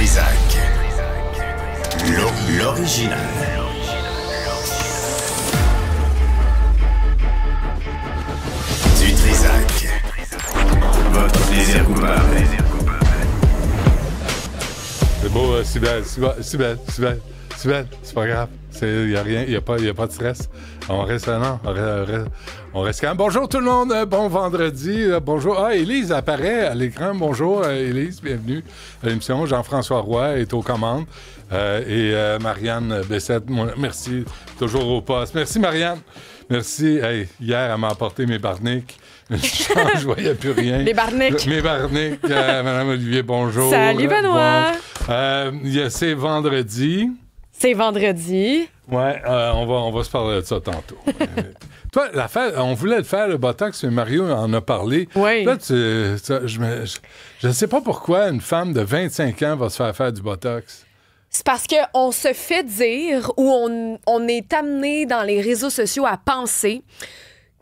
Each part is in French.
Trizac. L'original. Du Trizac. Votre plaisir coupable. C'est beau, Sybelle. C'est pas grave. Il n'y a rien, il n'y a pas de stress. On reste calme. Bonjour tout le monde, bon vendredi. Bonjour. Ah, Élise apparaît à l'écran. Bonjour, Élise, bienvenue à l'émission. Jean-François Roy est aux commandes. Et Marianne Bessette, merci, toujours au poste. Merci, Marianne. Merci. Hey, hier, elle m'a apporté mes barniques. Je voyais plus rien. Les barniques. Mes barniques. Madame Olivier, bonjour. Salut, Benoît. C'est vendredi. C'est vendredi. Ouais, on va se parler de ça tantôt. Toi, l'affaire, on voulait le faire, le Botox, mais Mario en a parlé. Oui. Là, je ne sais pas pourquoi une femme de 25 ans va se faire du Botox. C'est parce qu'on se fait dire ou on est amené dans les réseaux sociaux à penser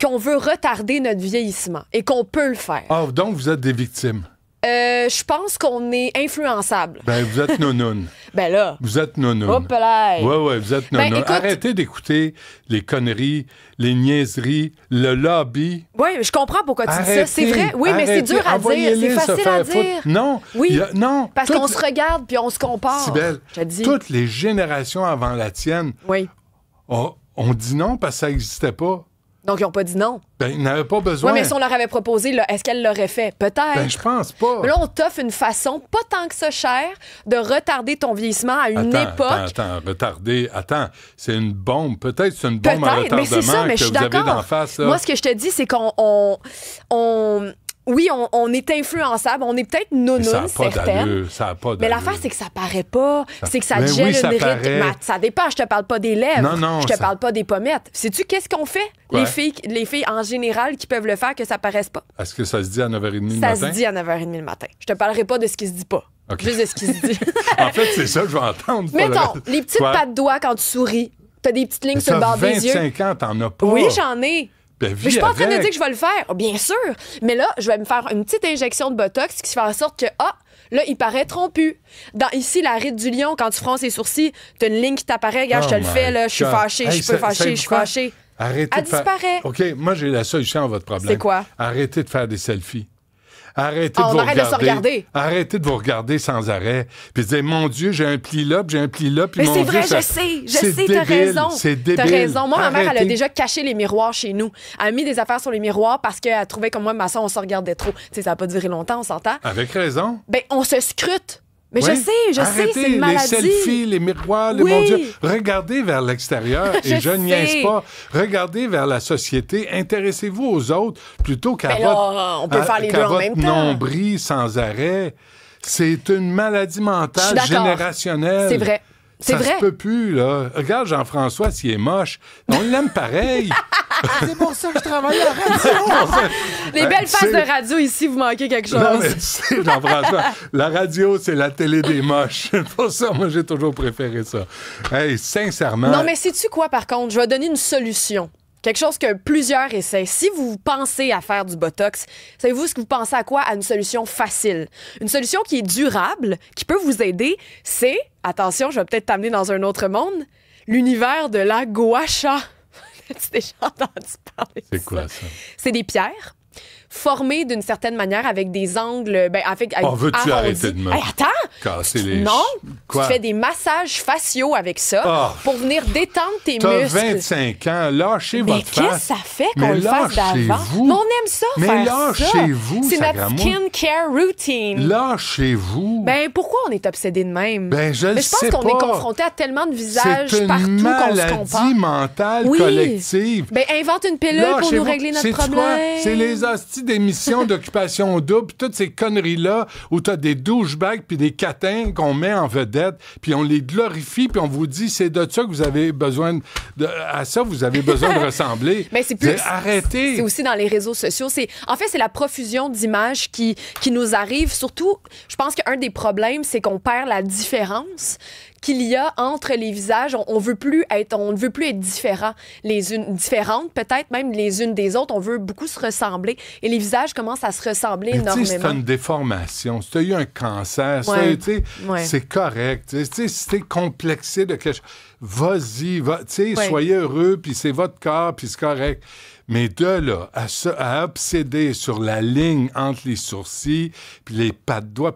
qu'on veut retarder notre vieillissement et qu'on peut le faire. Ah, donc vous êtes des victimes. Je pense qu'on est influençable. Ben, vous êtes nounoun. Ben là. Vous êtes nounoun. Hop là. Oui, vous êtes nounoun. Écoute, arrêtez d'écouter les conneries, les niaiseries, le lobby. Oui, je comprends pourquoi tu arrêtez, dis ça. C'est vrai. Oui, mais c'est dur à dire. C'est facile à dire. Non. Oui. Non. Parce qu'on se regarde puis on se compare. Sybelle, je te dis. Toutes les générations avant la tienne, oui. on dit non parce que ça n'existait pas. Donc, ils n'ont pas dit non. Ben, ils n'avaient pas besoin. Oui, mais si on leur avait proposé, là, est-ce qu'elle l'aurait fait? Peut-être. Ben, je pense pas. Mais là, on t'offre une façon, pas tant que ça cher, de retarder ton vieillissement à une époque. Attends, c'est une bombe. Peut-être c'est une bombe à retardement mais c'est ça, mais que je suis vous avez d'accord. d'en face. Là. Moi, ce que je te dis, c'est on est influençable, on est peut-être nounoun, certaines. Ça n'a pas d'allure. Mais l'affaire, c'est que ça paraît pas. C'est que ça te Ben gèle oui, ça une paraît. rythme. Ça dépend, je te parle pas des lèvres. Non, je te parle pas des pommettes. Sais-tu qu'est-ce qu'on fait? Ouais. Les filles en général qui peuvent le faire, que ça paraisse pas. Est-ce que ça se dit à 9h30 le Ça matin? se dit à 9h30 le matin. Je te parlerai pas de ce qui se dit pas. Okay. Juste de ce qui se dit. En fait, c'est ça que je vais entendre. Mettons, les petites Quoi? pattes de doigts quand tu souris. T'as des petites lignes sur le bord des yeux. 25 ans, t'en as pas. Oui, j'en ai. Ben, Mais je suis pas en train de dire que je vais le faire. Oh, bien sûr. Mais là, je vais me faire une petite injection de Botox qui fait en sorte que, là, ils paraîtront plus. Ici, la ride du lion, quand tu fronces les sourcils, t'as une ligne qui t'apparaît. Regarde, je te le fais, là. Je suis fâchée, je suis fâchée, je suis fâchée. Arrêtez Elle de faire... disparaît. OK, moi, j'ai la solution à votre problème. C'est quoi? Arrêtez de faire des selfies. Arrêtez on arrête de se regarder. Arrêtez de vous regarder sans arrêt. Puis dire, mon Dieu, j'ai un pli là, puis j'ai un pli là, puis mais mon c'est Dieu, vrai, ça... je sais, t'as raison. C'est débile. T'as raison. Moi, ma mère, elle a Arrêtez. déjà caché les miroirs chez nous. Elle a mis des affaires sur les miroirs parce qu'elle trouvait comme moi, ma soeur, on se regardait trop. Tu sais, ça n'a pas duré longtemps, on s'entend. Avec raison. Ben, on se scrute. Mais Oui. je sais, c'est une maladie. Les selfies, les miroirs, Oui. mon Dieu. Regardez vers l'extérieur et je sais. niaise pas. Regardez vers la société. Intéressez-vous aux autres plutôt qu'à Mais là, on peut faire les deux en même temps. nombril sans arrêt. C'est une maladie mentale Je suis d'accord. générationnelle. C'est vrai. C'est vrai. Ça se peut plus, là. Regarde Jean-François, s'il est moche. On l'aime pareil. C'est pour ça que je travaille à la radio. Les belles faces de radio ici, vous manquez quelque chose. Non, mais tu sais, Jean-François, la radio, c'est la télé des moches. C'est pour ça, moi, j'ai toujours préféré ça. Hey, sincèrement... Non, mais sais-tu quoi, par contre? Je vais donner une solution. Quelque chose que plusieurs essaient. Si vous pensez à faire du Botox, savez-vous ce que vous pensez à quoi? À une solution facile. Une solution qui est durable, qui peut vous aider, c'est, attention, je vais peut-être t'amener dans un autre monde, l'univers de la gua sha. As-tu déjà entendu parler de C'est quoi ça? C'est des pierres formées d'une certaine manière avec des angles... avec veux-tu arrondis. arrêter de me... Hey, attends! Casser les... Non, Quoi? tu fais des massages faciaux avec ça Oh. pour venir détendre tes T'as muscles. 25 ans, lâchez Mais votre qu'est-ce face. que ça fait qu'on Mais le fasse d'avant? lâchez-vous. Mais on aime ça, Mais faire ça. lâchez-vous, C'est notre sacrément. skincare routine. Lâchez-vous. Ben, pourquoi on est obsédé de même? Ben, je le Mais je pense sais qu'on pas. est confronté à tellement de visages C'est une partout qu'on se maladie compare. mentale Oui. collective. Ben, invente une pilule pour Lâchez-vous. nous régler notre C'est quoi? problème. C'est les hosties d'émissions d'occupation double, puis toutes ces conneries-là où t'as des douchebags puis des catins qu'on met en vedette, puis on les glorifie, puis on vous dit c'est de ça que vous avez besoin à ça vous avez besoin de ressembler. Mais c'est plus. Arrêtez. C'est aussi dans les réseaux sociaux. En fait, c'est la profusion d'images qui nous arrive. Surtout, je pense qu'un des problèmes, c'est qu'on perd la différence. qu'il y a entre les visages. On ne veut plus être différentes peut-être même les unes des autres. On veut beaucoup se ressembler. Et les visages commencent à se ressembler énormément. Si tu as une déformation, si tu as eu un cancer, c'est correct. Si tu es complexé de quelque chose, vas-y, soyez heureux, puis c'est votre corps, puis c'est correct. Mais de là à obséder sur la ligne entre les sourcils puis les pas de doigts,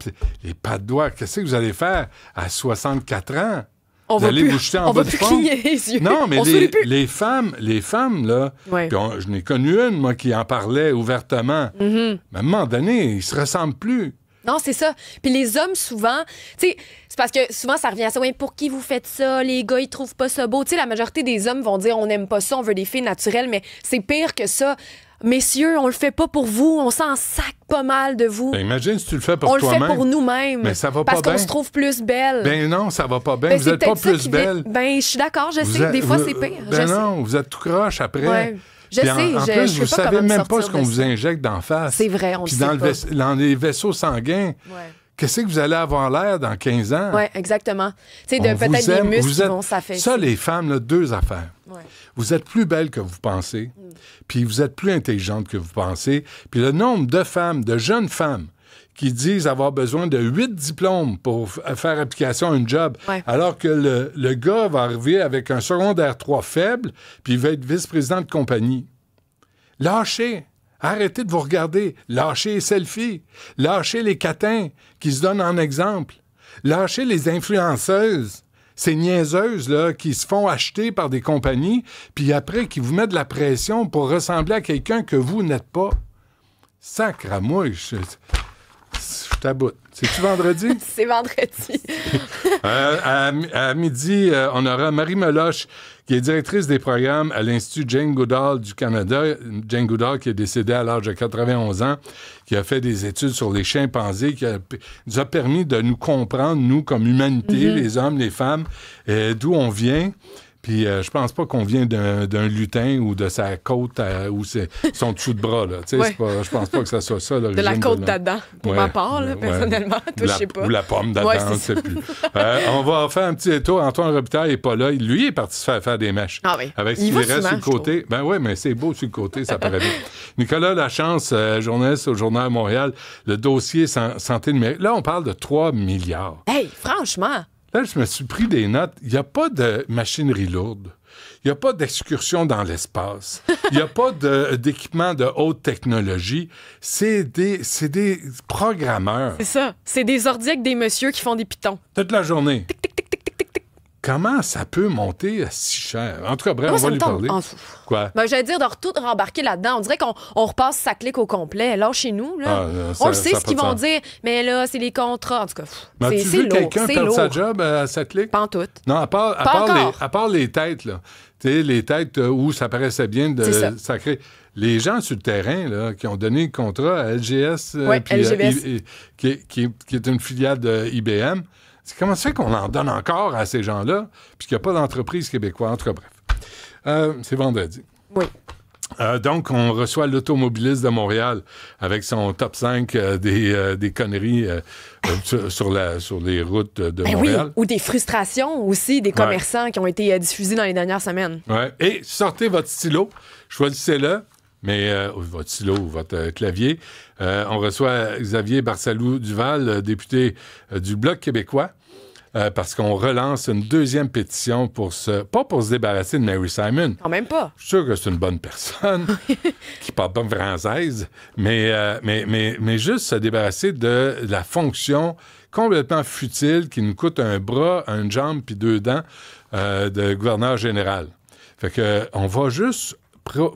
qu'est-ce que vous allez faire à 64 ans? Vous allez vous jeter en bas du pont? On va plus cligner les yeux. Non, mais les femmes, là, je n'ai connu une, moi, qui en parlait ouvertement. Mais à un moment donné, ils se ressemblent plus. Non, c'est ça. Puis les hommes, souvent, tu sais, c'est parce que souvent, ça revient à ça. Oui, pour qui vous faites ça? Les gars, ils trouvent pas ça beau. Tu sais, la majorité des hommes vont dire on n'aime pas ça, on veut des filles naturelles, mais c'est pire que ça. Messieurs, on le fait pas pour vous, on s'en sac pas mal de vous. Ben, imagine si tu le fais pour toi-même. On le fait pour nous-mêmes. Mais ça va pas bien. Parce qu'on se trouve plus belle. Ben non, ça va pas bien. Vous êtes pas plus belle. Ben, je suis d'accord, je sais. Des fois, c'est pire. Ben non, vous êtes tout croche après. Ouais. Je sais, en plus, vous savez même pas ce qu'on vous injecte d'en face. C'est vrai, on le sait pas. Puis dans les vaisseaux sanguins, qu'est-ce que vous allez avoir l'air dans 15 ans? Oui, exactement. Tu sais, peut-être des muscles qui vont s'affaisser. Ça, les femmes, là, 2 affaires. Ouais. Vous êtes plus belles que vous pensez, puis vous êtes plus intelligentes que vous pensez. Puis le nombre de femmes, de jeunes femmes, qui disent avoir besoin de 8 diplômes pour faire application à un job, alors que le gars va arriver avec un secondaire 3 faible, puis il va être vice-président de compagnie. Lâchez! Arrêtez de vous regarder. Lâchez les selfies. Lâchez les catins qui se donnent en exemple. Lâchez les influenceuses. Ces niaiseuses là, qui se font acheter par des compagnies, puis après, qui vous mettent de la pression pour ressembler à quelqu'un que vous n'êtes pas. Sacre à moi, je t'aboute. C'est-tu vendredi? C'est vendredi. À midi, on aura Marie Meloche, qui est directrice des programmes à l'Institut Jane Goodall du Canada. Jane Goodall, qui est décédée à l'âge de 91 ans, qui a fait des études sur les chimpanzés, qui nous a permis de nous comprendre, nous, comme humanité, les hommes, les femmes, d'où on vient. Puis je pense pas qu'on vient d'un lutin ou de sa côte ou son dessous de bras. Là. Je pense pas que ça soit ça l'origine. De la côte d'Adam, pour ma part, là, personnellement. Toi, je sais pas. Ou la pomme d'Adam, je ne sais plus. On va faire un petit tour. Antoine Robitaille n'est pas là. Lui, il est parti se faire des mèches. Ah oui. Avec ce qu'il reste sur le côté. Ben oui, mais c'est beau sur le côté, ça paraît bien. Nicolas Lachance, journaliste au Journal Montréal, le dossier santé numérique. Là, on parle de 3 milliards. Hey, franchement! Là, je me suis pris des notes. Il n'y a pas de machinerie lourde. Il n'y a pas d'excursion dans l'espace. Il n'y a pas d'équipement de haute technologie. C'est des programmeurs. C'est ça. C'est des ordi avec des messieurs qui font des pitons. Toute la journée. Tic, tic, tic, tic, tic, tic, tic. Comment ça peut monter à si cher? En tout cas, bref, on va lui parler. Quoi? Ben, j'allais dire de tout rembarquer là-dedans. On dirait qu'on repasse sa clique au complet. Là, chez nous, là, on le sait ce qu'ils vont dire. Mais là, c'est les contrats. En tout cas, c'est lourd. Quelqu'un perd sa job à sa clique? Pas en tout. Non, à part les têtes, là. Tu sais, les têtes où ça paraissait bien de sacrer. Les gens sur le terrain, là, qui ont donné le contrat à LGS, LGVS. Qui est une filiale de IBM, c'est comment ça fait qu'on en donne encore à ces gens-là, puis qu'il n'y a pas d'entreprise québécoise? En tout cas, bref. C'est vendredi. Oui. Donc, on reçoit l'automobiliste de Montréal avec son top 5 des conneries sur les routes de Montréal. Oui, ou des frustrations aussi des commerçants qui ont été diffusés dans les dernières semaines. Ouais. Et sortez votre stylo, choisissez-le, mais votre stylo ou votre clavier. On reçoit Xavier Barsalou-Duval, député du Bloc québécois. Parce qu'on relance une deuxième pétition pas pour se débarrasser de Mary Simon. Quand même pas. Je suis sûr que c'est une bonne personne qui parle pas française, mais juste se débarrasser de la fonction complètement futile qui nous coûte un bras, une jambe puis 2 dents de gouverneur général. Fait que on va juste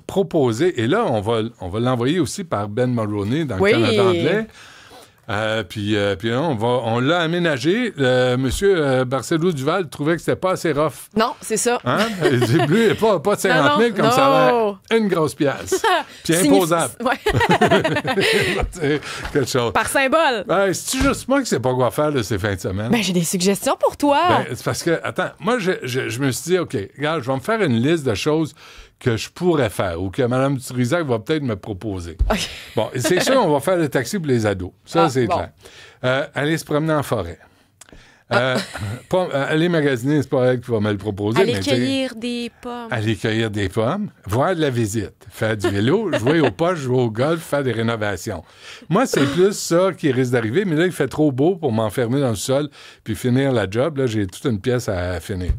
proposer, et là, on va l'envoyer aussi par Ben Mulroney dans le Canada anglais. Puis on l'a aménagé. Monsieur Barcelou-Duval trouvait que c'était pas assez rough. Non, c'est ça. Hein? C'est plus, pas de 50 000 comme ça a l'air. Une grosse pièce. Puis imposable. Ouais. Quelque chose. Par symbole. C'est-tu juste moi qui sais pas quoi faire de ces fins de semaine? Ben, j'ai des suggestions pour toi. C'est parce que, attends, moi, je me suis dit, OK, regarde, je vais me faire une liste de choses que je pourrais faire ou que Mme Dutrisac va peut-être me proposer. Okay. Bon, c'est sûr, on va faire le taxi pour les ados. Ça, c'est clair. Aller se promener en forêt. Aller magasiner, c'est pas elle qui va me le proposer. Aller cueillir des pommes. Aller cueillir des pommes, voir de la visite, faire du vélo, jouer au poches, jouer au golf, faire des rénovations. Moi, c'est plus ça qui risque d'arriver, mais là, il fait trop beau pour m'enfermer dans le sol puis finir la job. Là, j'ai toute une pièce à finir.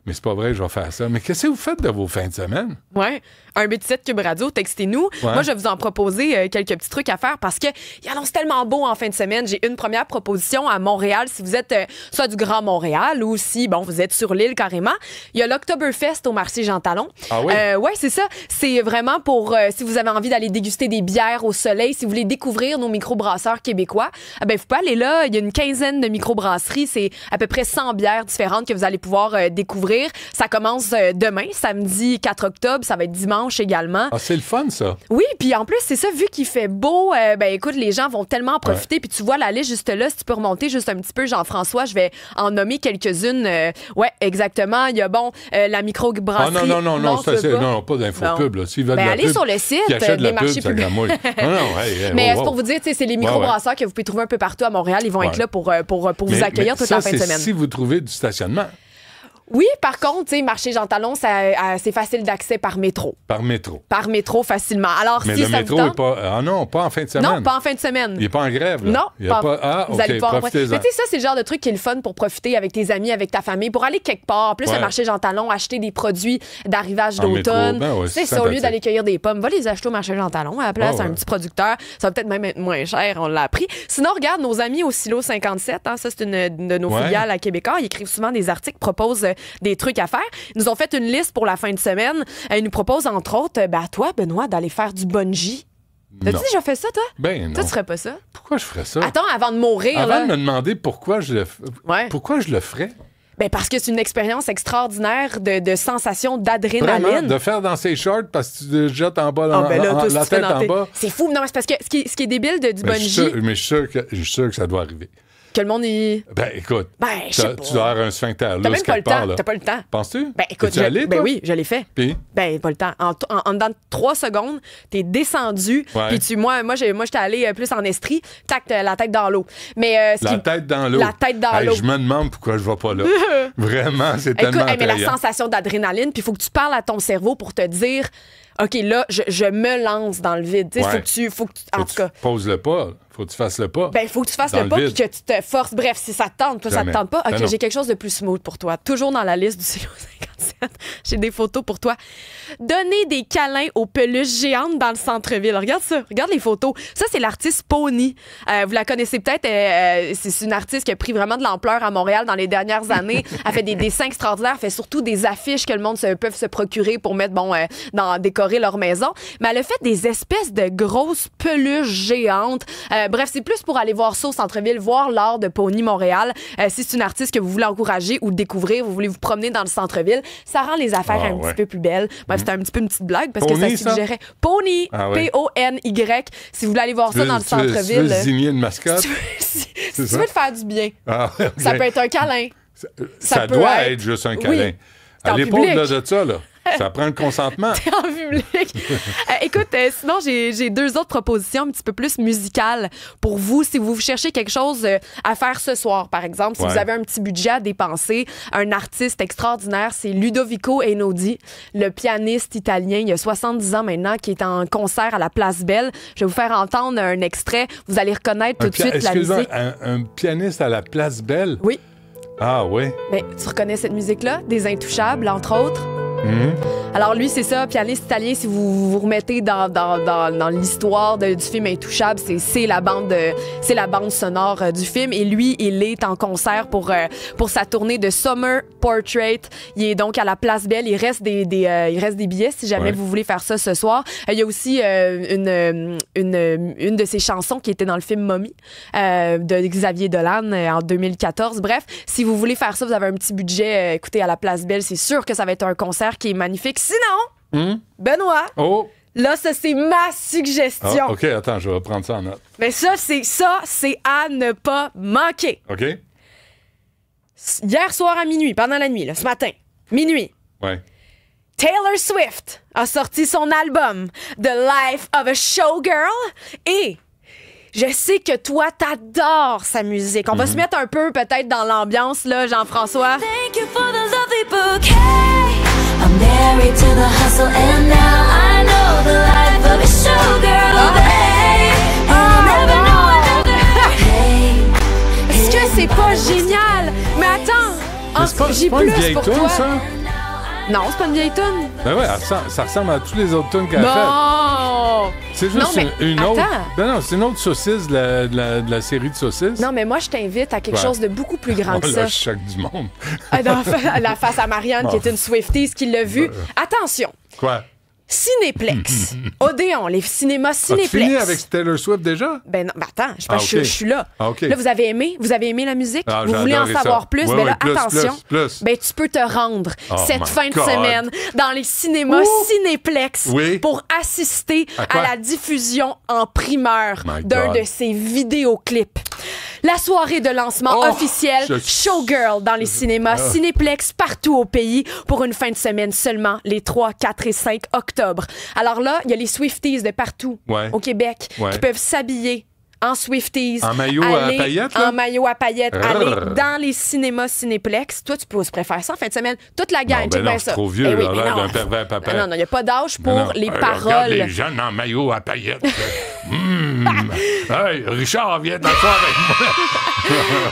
Mais c'est pas vrai que je vais faire ça. Mais qu'est-ce que vous faites de vos fins de semaine? Ouais. 1-8-7 Cube Radio, textez-nous. Ouais. Moi, je vais vous en proposer quelques petits trucs à faire parce qu'il annonce tellement beau en fin de semaine. J'ai une première proposition à Montréal. Si vous êtes soit du Grand Montréal ou si, vous êtes sur l'île carrément, il y a l'Oktoberfest au marché Jean Talon. Ah oui? Ouais, c'est ça. C'est vraiment pour, si vous avez envie d'aller déguster des bières au soleil, si vous voulez découvrir nos microbrasseurs québécois, vous pouvez aller là. Il y a une quinzaine de microbrasseries. C'est à peu près 100 bières différentes que vous allez pouvoir découvrir. Ça commence demain, samedi 4 octobre. Ça va être dimanche également. Ah, c'est le fun, ça. Oui, puis en plus, c'est ça, vu qu'il fait beau, écoute, les gens vont tellement en profiter. Puis tu vois la liste juste là, si tu peux remonter juste un petit peu, Jean-François, je vais en nommer quelques-unes. Ouais, exactement. Il y a, la microbrasserie. Ah non, pas d'infopub, là. S'ils veulent de la allez pub, sur le site qui achètent de la des pub, marchés ça publics. gramouille. Mais c'est pour vous dire, c'est les microbrasseurs que vous pouvez trouver un peu partout à Montréal. Ils vont être là pour vous accueillir toute la fin de semaine. Si vous trouvez du stationnement. Oui, par contre, tu sais, marché Jean Talon, c'est facile d'accès par métro. Par métro. Par métro, facilement. Alors, mais si le ça métro vous n'est tente... pas... Ah non, pas en fin de semaine. Non, pas en fin de semaine. Il n'est pas en grève, là. Non. Il y a pas... Ah, vous allez OK, pouvoir... profitez-en. Mais tu sais, ça, c'est le genre de truc qui est le fun pour profiter avec tes amis, avec ta famille, pour aller quelque part. En plus, le marché Jean Talon, acheter des produits d'arrivage En d'automne. métro, c'est ça, au lieu d'aller cueillir des pommes, va les acheter au marché Jean Talon. À la place, un petit producteur. Ça va peut-être même être moins cher, on l'a appris. Sinon, regarde nos amis au Silo 57. Ça, c'est une de nos filiales à Québécois. Ils écrivent souvent des articles, proposent des trucs à faire. Ils nous ont fait une liste pour la fin de semaine. Ils nous proposent, entre autres, à toi, Benoît, d'aller faire du bungee. T'as-tu déjà fait ça, toi? Ben non. Toi, tu ferais pas ça? Pourquoi je ferais ça? Attends, avant de mourir, Avant là. de me demander pourquoi je le ferais. Ben parce que c'est une expérience extraordinaire de sensation d'adrénaline. Vraiment, de faire dans ses shorts parce que tu te jettes en bas, la tête en bas. C'est fou. Non, mais c'est parce que ce qui est débile du bungee... Mais je suis sûr que ça doit arriver. Que le monde y... Ben, écoute, je sais pas. tu dois avoir un sphincter T'as là, même pas le part, temps. là. T'as pas le temps. Penses-tu? Ben, écoute, es-tu allé, toi? oui, je l'ai fait. Puis? Ben, pas le temps. En dedans de 3 secondes, t'es descendu. Puis moi, j'étais allé plus en estrie. Tac, la tête dans l'eau. Mais tête dans l'eau. La tête dans l'eau. Je me demande pourquoi je vais pas là. Vraiment, c'est tellement mais la attrayant. sensation d'adrénaline, puis il faut que tu parles à ton cerveau pour te dire... OK, là, je me lance dans le vide. Faut que tu en tout cas. Pose le pas. Faut que tu fasses le pas. Ben, faut que tu fasses le pas puis que tu te forces. Bref, si ça te tente, toi, ça te tente pas. OK, j'ai quelque chose de plus smooth pour toi. Toujours dans la liste du Silo 57. J'ai des photos pour toi. Donner des câlins aux peluches géantes dans le centre-ville. Regarde ça. Regarde les photos. Ça, c'est l'artiste Pony. Vous la connaissez peut-être. C'est une artiste qui a pris vraiment de l'ampleur à Montréal dans les dernières années. Elle fait des dessins extraordinaires. Elle fait surtout des affiches que le monde peut se procurer pour mettre, décorer leur maison. Mais elle a fait des espèces de grosses peluches géantes. Bref, c'est plus pour aller voir ça au centre-ville, voir l'art de Pony Montréal. Si c'est une artiste que vous voulez encourager ou découvrir, vous voulez vous promener dans le centre-ville, ça rend les affaires un petit peu plus belles. Bref, c'était un petit peu une petite blague parce Pony, que ça suggérait Pony, P-O-N-Y. Si vous voulez aller voir ça dans le centre-ville. Tu veux désigner une mascotte? Si tu veux te faire du bien, okay. ça peut être un câlin. Ça doit être juste un câlin. Oui, à l'époque de ça, là. Ça prend le consentement. T'es en public. Écoute, sinon, j'ai 2 autres propositions un petit peu plus musicales pour vous. Si vous cherchez quelque chose à faire ce soir, par exemple, si vous avez un petit budget à dépenser, un artiste extraordinaire, c'est Ludovico Einaudi, le pianiste italien, il y a 70 ans maintenant, qui est en concert à la Place Belle. Je vais vous faire entendre un extrait. Vous allez reconnaître tout de suite la musique. Un pianiste à la Place Belle? Oui. Ah oui. Mais tu reconnais cette musique-là? Des Intouchables, entre autres? Alors lui, c'est ça, pianiste italien. Si vous vous remettez dans l'histoire du film Intouchable, c'est la bande sonore du film. Et lui, il est en concert pour sa tournée de Summer Portrait. Il est donc à la Place Belle. Il reste des billets si jamais vous voulez faire ça ce soir. Il y a aussi une de ses chansons qui était dans le film Mommy de Xavier Dolan en 2014. Bref, si vous voulez faire ça, vous avez un petit budget. Écoutez, à la Place Belle, c'est sûr que ça va être un concert qui est magnifique. Sinon, Benoît, là, ça, c'est ma suggestion. OK, attends, je vais prendre ça en note. Mais ça, c'est à ne pas manquer. OK. Hier soir à minuit, pendant la nuit, là, ce matin, minuit, Taylor Swift a sorti son album The Life of a Showgirl et Je sais que toi, t'adores sa musique. On va se mettre un peu peut-être dans l'ambiance, là, Jean-François. Thank you for the lovely bouquet. I'm married to the hustle and now I know the life of a showgirl. Hey, I'll never know another. Hey, Est-ce que c'est pas génial? Mais attends, Mais c'est j'ai pas une plus vieille pour toune, toi. ça? Non, c'est pas une vieille toune. Ben ouais, ça ressemble à tous les autres tunes qu'elle a faites. Bon! C'est juste Non, mais une autre. attends. Ben non, c'est une autre saucisse de la série de saucisses. Non, mais moi, je t'invite à quelque Ouais. chose de beaucoup plus grand que Oh, ça. le choc du monde. Dans la face à Marianne, qui est une Swifties, qui l'a vu. Attention, Quoi? Cinéplex. Odéon, les cinémas As-tu Cinéplex. fini avec Taylor Swift déjà? Ben non, ben attends, Ah, je ok. suis là. Ah, ok. Là, vous avez aimé la musique? Ah, vous j'ai voulez en adoré ça. savoir plus? Ouais, Ben ouais, là, plus, attention. plus. Ben, tu peux te rendre Oh cette my fin de God. semaine dans les cinémas Cinéplex Oui. pour assister À quoi? à la diffusion en primeur My d'un God. de ses vidéoclips. La soirée de lancement Oh, officielle je- Showgirl dans les cinémas Cinéplex partout au pays pour une fin de semaine seulement les 3, 4 et 5 octobre. Alors là, il y a les Swifties de partout Ouais. au Québec Ouais. qui peuvent s'habiller en Swifties. En maillot à aller paillettes, là? En maillot à paillettes. Rrr. Aller dans les cinémas Cinéplex. Toi, tu préfères ça en fin de semaine. Toute la gang, Non, ben check non, bien je suis ça. trop vieux, Eh oui, j'ai mais l'air non. d'un pervers papa. Non, il n'y a pas d'âge pour Non, les regarde paroles. les jeunes en maillot à paillettes. Hey, Richard, viens t'asseoir avec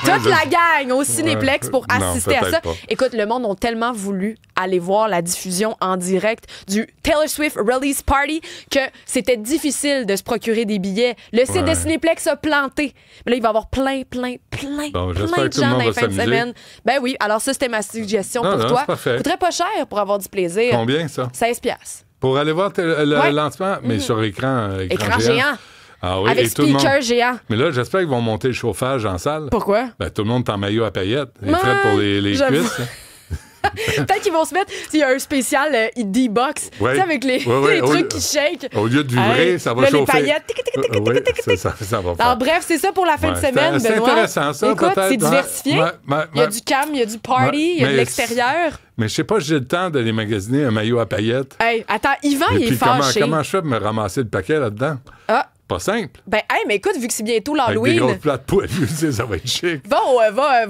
moi. Toute la gang au Cinéplex pour Non, assister à peut-être ça. pas. Écoute, le monde ont tellement voulu aller voir la diffusion en direct du Taylor Swift Release Party que c'était difficile de se procurer des billets. Le site de Ouais. Cinéplex a planté. Mais là, il va y avoir plein Bon, j'espère de que tout le gens monde dans les va fins de s'amuser. semaine. Ben oui, alors ça, c'était ma suggestion Non, pour non, toi. c'est parfait. Coûterait pas cher pour avoir du plaisir. Combien, ça? 16 piastres. Pour aller voir le Ouais. lancement, mais sur écran Écran géant. Ah oui, Avec et tout le monde. speaker géant. Mais là, j'espère qu'ils vont monter le chauffage en salle. Pourquoi? Ben, tout le monde est en maillot à paillettes. Les Ouais, frais pour les j'avoue. cuisses. hein. Peut-être qu'ils vont se mettre, s'il y a un spécial D-Box, Ouais. tu sais, avec les, Ouais, ouais, les au trucs lieu- qui shake. Au lieu de vibrer, Hey, ça va là, chauffer. les paillettes. Tic, tic, tic, tic, Oui, tic, tic, tic. ça va faire. Alors, bref, c'est ça pour la fin de Ouais, semaine, c'est Benoît. intéressant, ça, Écoute, peut-être. c'est diversifié. Ouais, Il y a du calme, il y a du party, Ouais, il y a de mais l'extérieur. Mais je sais pas si j'ai le temps d'aller magasiner un maillot à paillettes. Hey, attends, Yvan, Et il est puis, fâché. comment je fais pour me ramasser le paquet là-dedans? Ah, Pas simple. ben, hey, mais écoute, vu que c'est bientôt Avec des l'Halloween, grosses plates poilues, ça va être chic. va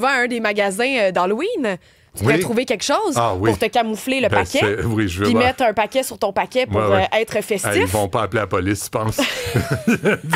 à un des magasins d'Halloween. Tu pourrais Oui. trouver quelque chose Ah, oui. pour te camoufler le Ben, paquet. oui, je veux Puis voir. mettre un paquet sur ton paquet pour Ouais, ouais. être festif. Hey, ils vont pas appeler la police, je pense.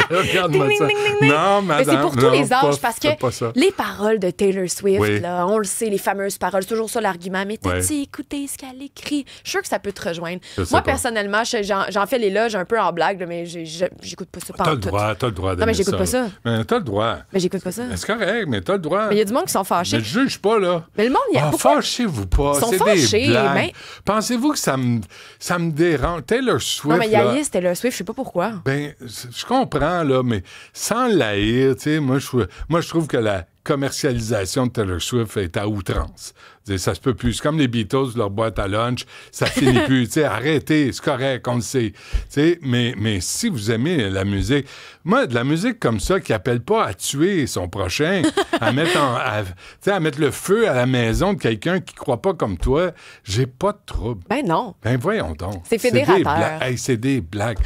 Regarde-moi Ding, ça. ding, ding, ding. Non, Mais madame. c'est pour tous non, les âges, pas- parce fais que pas ça. les paroles de Taylor Swift, Oui. là, on le sait, les fameuses paroles, c'est toujours ça l'argument. Mais t'as-tu Ouais. écouté ce qu'elle écrit? Je suis sûre que ça peut te rejoindre. Je sais Moi, pas. personnellement, j'en fais l'éloge un peu en blague, là, mais j'écoute pas ça T'as le pantoute. droit, t'as le droit Non, mais d'aimer j'écoute pas ça. Mais t'as le droit. Mais j'écoute pas ça. Mais c'est correct, mais t'as le droit. Mais il y a du monde qui sont fâchés. Mais je juge pas, là. Mais le monde, il y a Ah, pourquoi? fâchez-vous pas. Ils sont C'est fâchés, des blagues. mais- Pensez-vous que ça me dérange? Taylor Swift, Non, mais il y là, a Taylor Swift, je sais pas pourquoi. ben, je comprends, là, mais sans l'haïr, tu sais, moi, je trouve que la commercialisation de Taylor Swift est à outrance. Je veux dire, ça se peut plus. C'est comme les Beatles, leur boîte à lunch, ça finit plus. Tu sais, arrêtez, c'est correct, on le sait. Tu sais, mais si vous aimez la musique, moi, de la musique comme ça qui appelle pas à tuer son prochain, à mettre tu sais, à mettre le feu à la maison de quelqu'un qui croit pas comme toi, j'ai pas de trouble. Ben non. Ben voyons donc. C'est des fédérateur. blagues. Hey, c'est des blagues.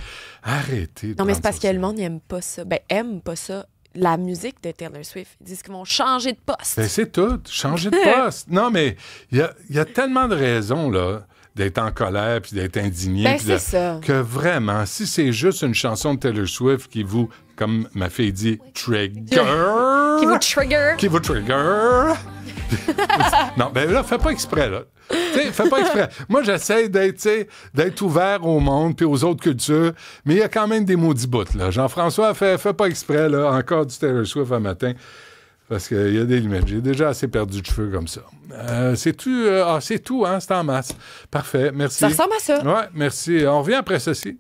Arrêtez. de Non, mais prendre c'est parce ça que le monde n'aime pas ça. Ben, aime pas ça. La musique de Taylor Swift. Ils disent qu'ils vont changer de poste. Ben, c'est tout. Changer de poste. Non, mais il y a tellement de raisons, là, d'être en colère puis d'être indigné. Ben, puis c'est ça. Que vraiment, si c'est juste une chanson de Taylor Swift qui vous, comme ma fille dit, trigger. Qui vous trigger. Qui vous trigger. Non, ben là, fais pas exprès, là. Tu sais, fais pas exprès. Moi, j'essaie d'être, tu sais, d'être ouvert au monde puis aux autres cultures, mais il y a quand même des maudits bouts, là. Jean-François, fais pas exprès, là, encore du Taylor Swift un matin, parce qu'il y a des limites. J'ai déjà assez perdu de cheveux comme ça. C'est tout, c'est tout, hein, c'est en masse. Parfait, merci. Ça ressemble à ça. Ouais, merci. On revient après ceci.